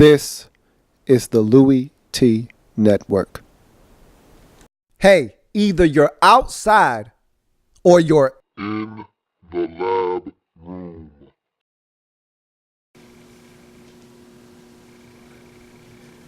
This is the Louie T Network. Hey, either you're outside or you're in the lab room.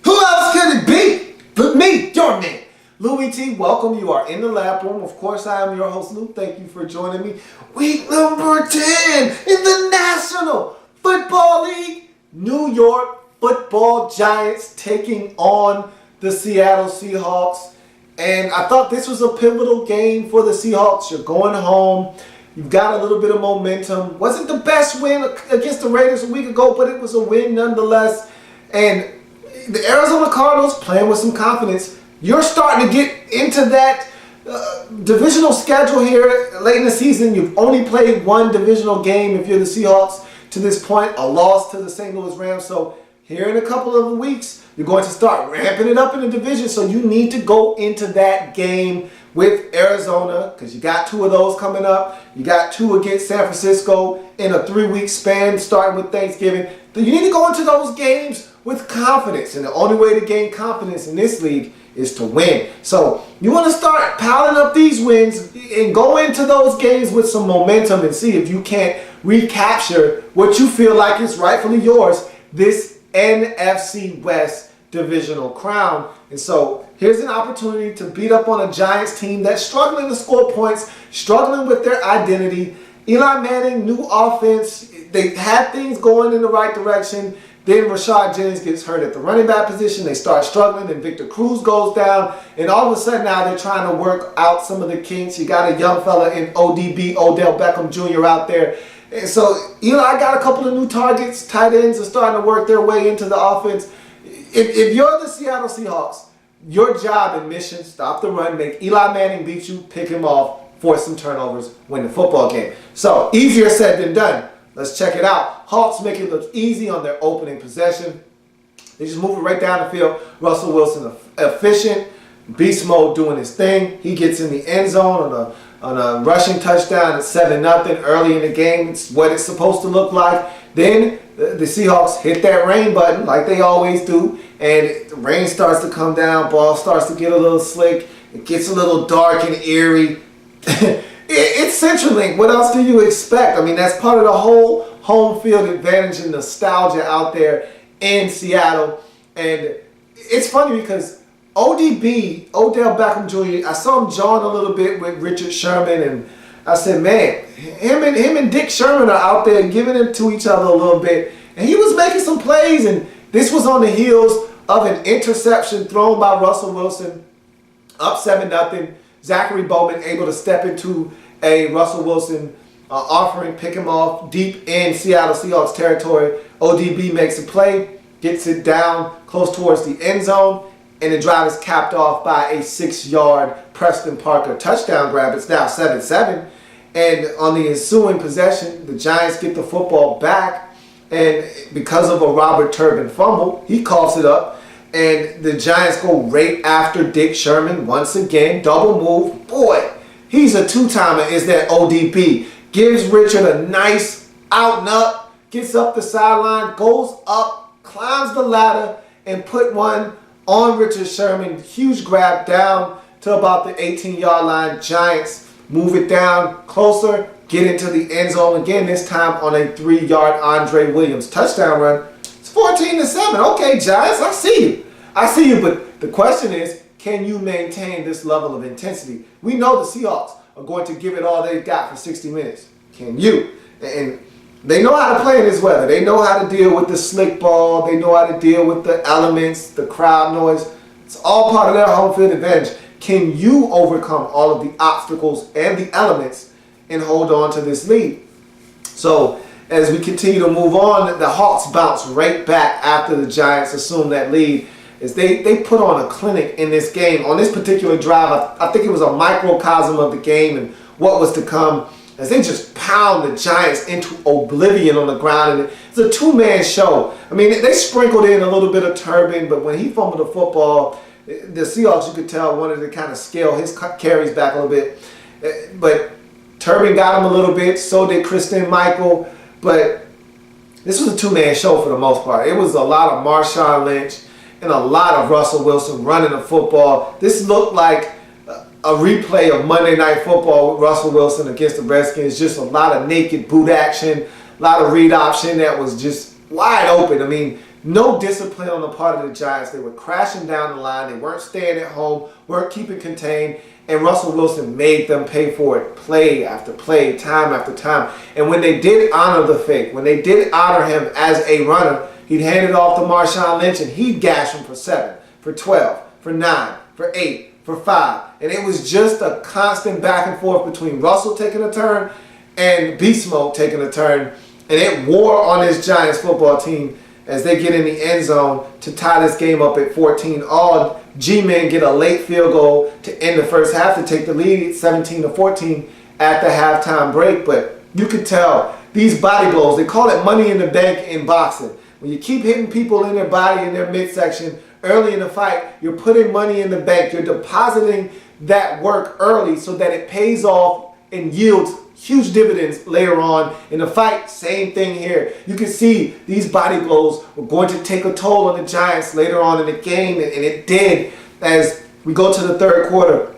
Who else could it be but me, your man, Louie T? Welcome. You are in the lab room. Of course, I am your host, Lou. Thank you for joining me. Week number 10 in the National Football League. New York Football Giants taking on the Seattle Seahawks. And I thought this was a pivotal game for the Seahawks. You're going home. You've got a little bit of momentum. Wasn't the best win against the Raiders a week ago, but it was a win nonetheless. And the Arizona Cardinals playing with some confidence. You're starting to get into that divisional schedule here late in the season. You've only played one divisional game if you're the Seahawks to this point, a loss to the St. Louis Rams. So here in a couple of weeks, you're going to start ramping it up in the division. So you need to go into that game with Arizona because you got two of those coming up. You got two against San Francisco in a 3-week span starting with Thanksgiving. You need to go into those games with confidence. And the only way to gain confidence in this league is to win. So you want to start piling up these wins and go into those games with some momentum and see if you can't recapture what you feel like is rightfully yours, this NFC West divisional crown. And so here's an opportunity to beat up on a Giants team that's struggling to score points, struggling with their identity. Eli Manning, new offense. They had things going in the right direction. Then Rashad Jennings gets hurt at the running back position. They start struggling, and Victor Cruz goes down. And all of a sudden now they're trying to work out some of the kinks. You got a young fella in ODB, Odell Beckham Jr. out there. And so Eli got a couple of new targets. Tight ends are starting to work their way into the offense. If you're the Seattle Seahawks, your job and mission, stop the run, make Eli Manning beat you, pick him off, force some turnovers, win the football game. So easier said than done. Let's check it out. Hawks make it look easy on their opening possession. They just move it right down the field. Russell Wilson efficient, beast mode doing his thing. He gets in the end zone on a rushing touchdown at 7-0 early in the game. It's what it's supposed to look like. Then the Seahawks hit that rain button like they always do, and the rain starts to come down. Ball starts to get a little slick. It gets a little dark and eerie. It's CenturyLink. What else do you expect? I mean, that's part of the whole home field advantage and nostalgia out there in Seattle. And it's funny because ODB, Odell Beckham Jr., I saw him jawing a little bit with Richard Sherman, and I said, man, him and Dick Sherman are out there giving it to each other a little bit. And he was making some plays, and this was on the heels of an interception thrown by Russell Wilson, up 7-0. Zachary Bowman able to step into a Russell Wilson offering, pick him off deep in Seattle Seahawks territory. ODB makes a play, gets it down close towards the end zone, and the drive is capped off by a 6-yard Preston Parker touchdown grab. It's now 7-7. And on the ensuing possession, the Giants get the football back, and because of a Robert Turbin fumble, he coughs it up. And the Giants go right after Dick Sherman once again. Double move. Boy, he's a two-timer, is that ODB. Gives Richard a nice out and up. Gets up the sideline. Goes up. Climbs the ladder. And put one on Richard Sherman. Huge grab down to about the 18-yard line. Giants move it down closer. Get into the end zone again. This time on a 3-yard Andre Williams touchdown run. 14-7. Okay, Giants, I see you. But the question is, can you maintain this level of intensity? We know the Seahawks are going to give it all they've got for 60 minutes. Can you? And they know how to play in this weather. They know how to deal with the slick ball. They know how to deal with the elements, the crowd noise. It's all part of their home field advantage. Can you overcome all of the obstacles and the elements and hold on to this lead? So as we continue to move on, the Hawks bounce right back after the Giants assume that lead. As they put on a clinic in this game. On this particular drive, I think it was a microcosm of the game and what was to come, as they just pound the Giants into oblivion on the ground. And it's a two-man show. I mean, they sprinkled in a little bit of Turbin, but when he fumbled the football, the Seahawks, you could tell, wanted to kind of scale his carries back a little bit. But Turbin got him a little bit, so did Christine Michael. But this was a two-man show for the most part. It was a lot of Marshawn Lynch and a lot of Russell Wilson running the football. This looked like a replay of Monday Night Football with Russell Wilson against the Redskins. Just a lot of naked boot action, a lot of read option that was just wide open. I mean, no discipline on the part of the Giants. They were crashing down the line. They weren't staying at home, weren't keeping contained, and Russell Wilson made them pay for it play after play, time after time. And when they did honor the fake, when they did honor him as a runner, he'd hand it off to Marshawn Lynch, and he'd gash him for 7, for 12, for 9, for 8, for 5. And it was just a constant back and forth between Russell taking a turn and Beast Mode taking a turn. And it wore on this Giants football team as they get in the end zone to tie this game up at 14. All G-men get a late field goal to end the first half to take the lead at 17-14 at the halftime break. But you could tell these body blows, they call it money in the bank in boxing. When you keep hitting people in their body, in their midsection, early in the fight, you're putting money in the bank. You're depositing that work early so that it pays off and yields huge dividends later on in the fight. Same thing here. You can see these body blows were going to take a toll on the Giants later on in the game, and it did as we go to the third quarter.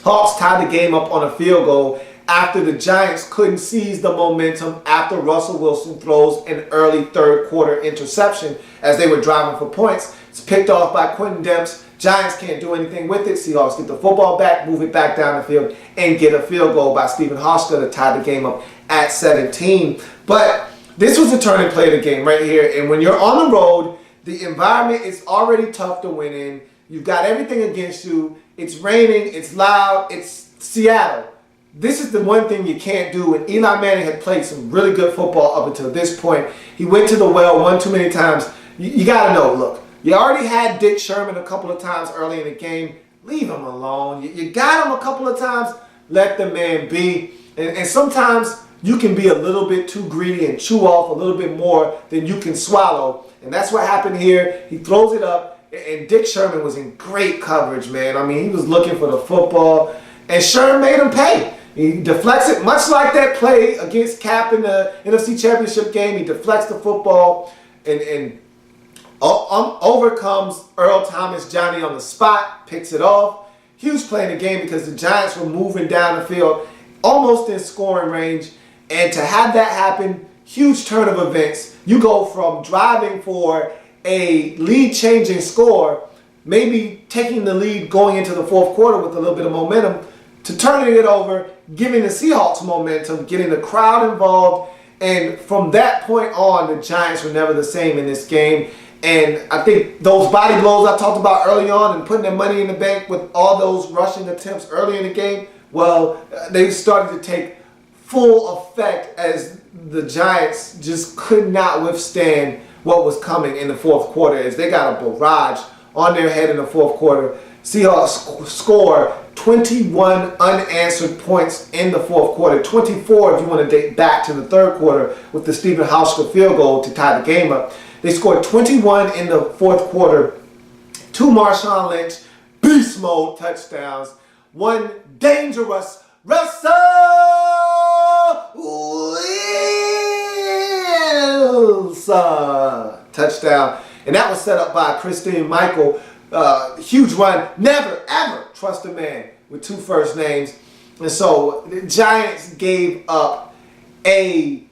Hawks tied the game up on a field goal after the Giants couldn't seize the momentum after Russell Wilson throws an early third quarter interception as they were driving for points. It's picked off by Quentin Demps. Giants can't do anything with it. Seahawks get the football back, move it back down the field, and get a field goal by Stephen Hauschka to tie the game up at 17. But this was the turning play of the game right here. And when you're on the road, the environment is already tough to win in. You've got everything against you. It's raining. It's loud. It's Seattle. This is the one thing you can't do. And Eli Manning had played some really good football up until this point. He went to the well one too many times. You got to know, look, you already had Dick Sherman a couple of times early in the game. Leave him alone. You got him a couple of times. Let the man be. And sometimes you can be a little bit too greedy and chew off a little bit more than you can swallow. And that's what happened here. He throws it up. And Dick Sherman was in great coverage, man. I mean, he was looking for the football. And Sherman made him pay. He deflects it, much like that play against Cap in the NFC Championship game. He deflects the football and overcomes Earl Thomas Johnny on the spot, picks it off. Huge play in the game because the Giants were moving down the field, almost in scoring range. And to have that happen, huge turn of events. You go from driving for a lead-changing score, maybe taking the lead going into the fourth quarter with a little bit of momentum, to turning it over, giving the Seahawks momentum, getting the crowd involved. And from that point on, the Giants were never the same in this game. And I think those body blows I talked about early on and putting their money in the bank with all those rushing attempts early in the game, well, they started to take full effect as the Giants just could not withstand what was coming in the fourth quarter as they got a barrage on their head in the fourth quarter. Seahawks score 21 unanswered points in the fourth quarter, 24 if you want to date back to the third quarter with the Stephen Hauschka field goal to tie the game up. They scored 21 in the fourth quarter, 2 Marshawn Lynch beast mode touchdowns, 1 dangerous Russell Wilson touchdown. And that was set up by Christine Michael. Huge run. Never, ever trust a man with 2 first names. And so the Giants gave up a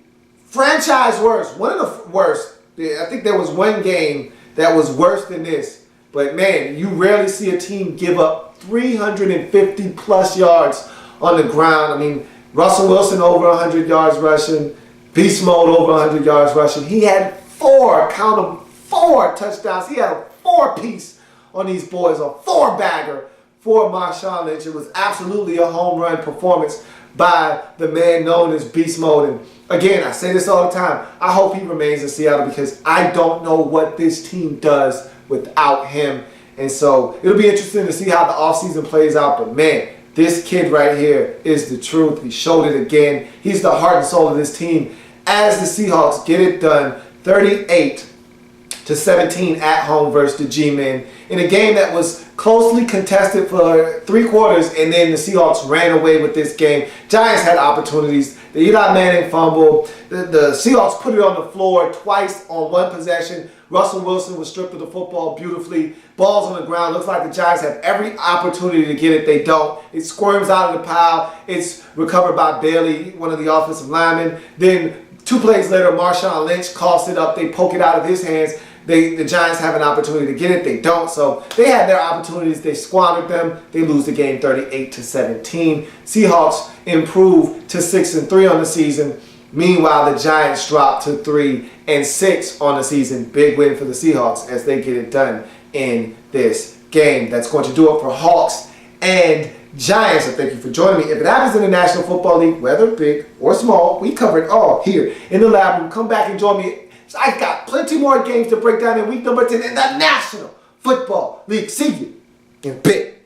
franchise worst, one of the worst. I think there was one game that was worse than this. But man, you rarely see a team give up 350 plus yards on the ground. I mean, Russell Wilson over 100 yards rushing, beast mode over 100 yards rushing. He had 4, count them, 4 touchdowns. He had a 4-piece on these boys, a 4-bagger for Marshawn Lynch. It was absolutely a home run performance by the man known as Beast Mode. And again, I say this all the time, I hope he remains in Seattle because I don't know what this team does without him. And so it'll be interesting to see how the offseason plays out. But man, this kid right here is the truth. He showed it again. He's the heart and soul of this team as the Seahawks get it done 38-17 at home versus the G-Men in a game that was closely contested for 3 quarters, and then the Seahawks ran away with this game. Giants had opportunities. The Eli Manning fumble. The Seahawks put it on the floor twice on one possession. Russell Wilson was stripped of the football beautifully. Balls on the ground. Looks like the Giants have every opportunity to get it. They don't. It squirms out of the pile. It's recovered by Bailey, one of the offensive linemen. Then 2 plays later, Marshawn Lynch coughs it up. They poke it out of his hands. The Giants have an opportunity to get it. They don't. So they had their opportunities. They squandered them. They lose the game 38-17. Seahawks improve to 6-3 on the season. Meanwhile, the Giants drop to 3-6 on the season. Big win for the Seahawks as they get it done in this game. That's going to do it for Hawks and Giants. So thank you for joining me. If it happens in the National Football League, whether big or small, we cover it all here in the lab room. Come back and join me. I've got plenty more games to break down in week number 10 in the National Football League. See you in a bit.